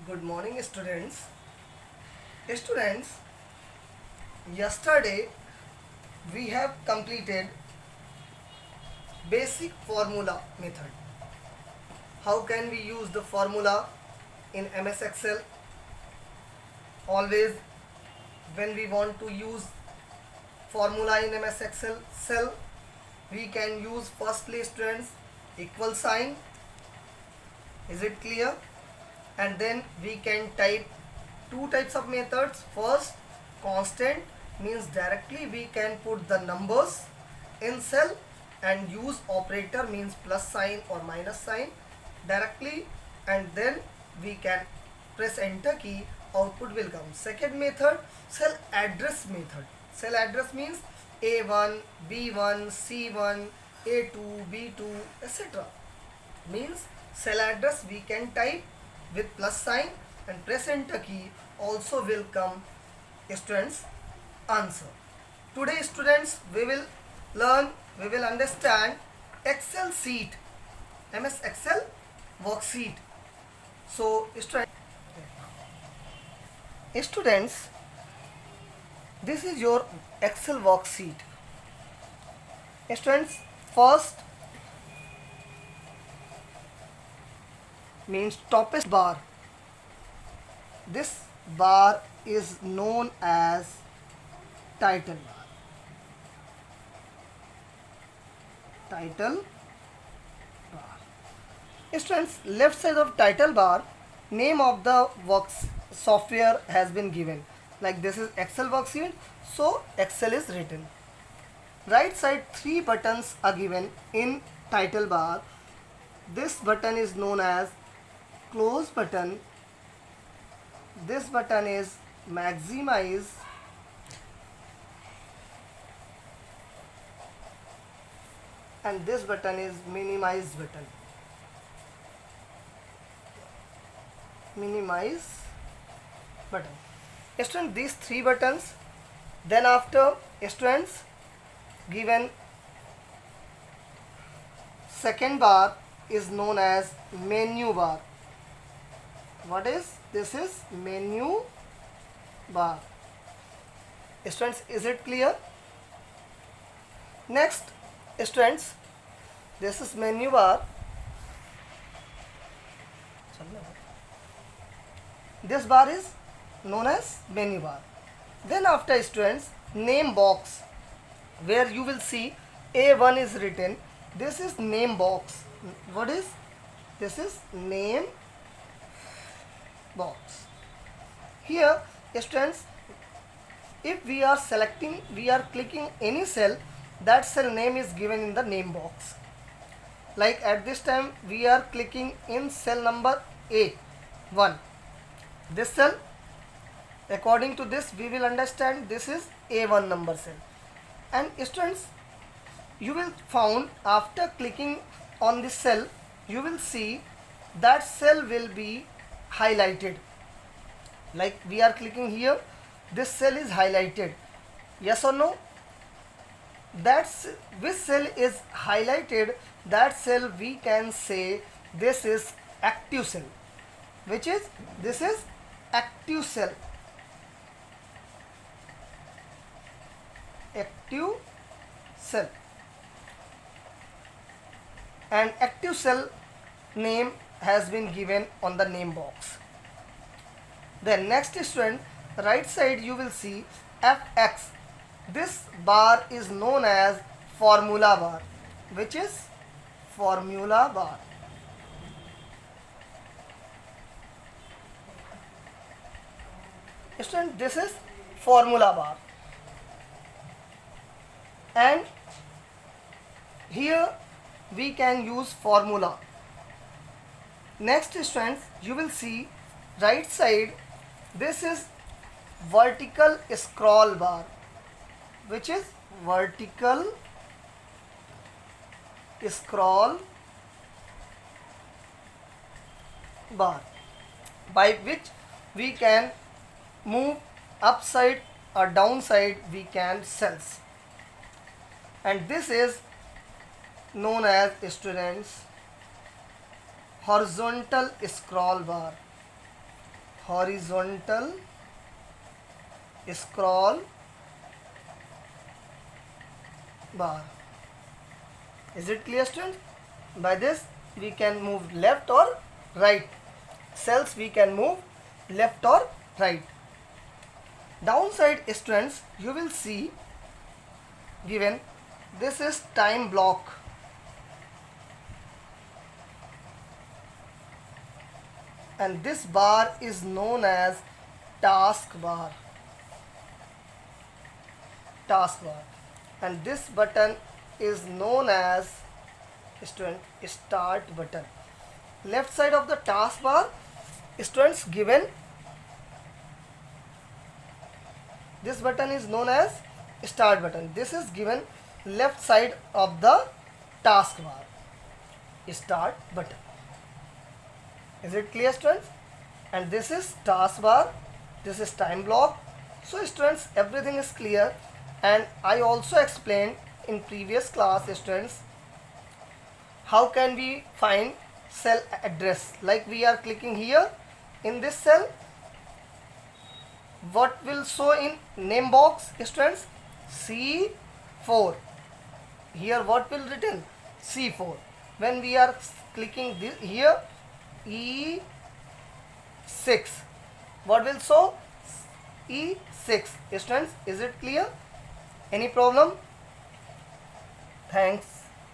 Good morning, students. Students, yesterday we have completed basic formula method. How can we use the formula in MS Excel? Always, when we want to use formula in MS Excel cell, we can use firstly, students, equal sign. Is it clear? And then we can type two types of methods. First, constant means directly we can put the numbers in cell, and use operator means plus sign or minus sign directly, and then we can press enter key, output will come. Second method, cell address method. Cell address means A1, B1, C1, A2, B2, etc. Means cell address we can type with plus sign and press enter key, also will come students answer. Today students we will learn, we will understand Excel sheet, MS Excel worksheet. So students, this is your Excel worksheet. Students, first means toppest bar. This bar is known as title bar. Title bar. Students, left side of title bar, name of the works software has been given. Like this is Excel worksheet, so Excel is written. Right side, three buttons are given in title bar. This button is known as close button. This button is maximize. And this button is minimize button. Minimize button. Students, these three buttons. Then after, students, given second bar is known as menu bar. What is this? Is menu bar. Students, is it clear? Next, students, this is menu bar. This bar is known as menu bar. Then after, students, name box, where you will see A1 is written. This is name box. What is this? Is name box. Here, students, if we are selecting, we are clicking any cell, that cell name is given in the name box. Like at this time we are clicking in cell number A1. This cell, according to this we will understand this is A1 number cell. And students, you will found after clicking on this cell, you will see that cell will be highlighted. Like we are clicking here, this cell is highlighted. Yes or no? That's which cell is highlighted, that cell we can say this is active cell. Which is, this is active cell. Active cell. And active cell name has been given on the name box. Then next, student, right side you will see FX. This bar is known as formula bar. Which is formula bar. Student, this is formula bar. And here we can use formula. Next, students, you will see right side, this is vertical scroll bar. Which is vertical scroll bar, by which we can move upside or downside, we can cells. And this is known as, students, horizontal scroll bar. horizontal scroll bar. Is it clear, students? By this we can move left or right. Cells we can move left or right. Downside, students, you will see given this is time block. And this bar is known as taskbar. Taskbar. And this button is known as, student, start button. Left side of the taskbar, students, given this button is known as start button. This is given left side of the taskbar, start button. Is it clear, students? And this is taskbar, this is time block. So students, everything is clear. And I also explained in previous class, students, how can we find cell address. Like we are clicking here in this cell, what will show in name box, students? C4. Here what will written? C4. When we are clicking this here, E6, what will show? E6. Students, is it clear? Any problem? Thanks.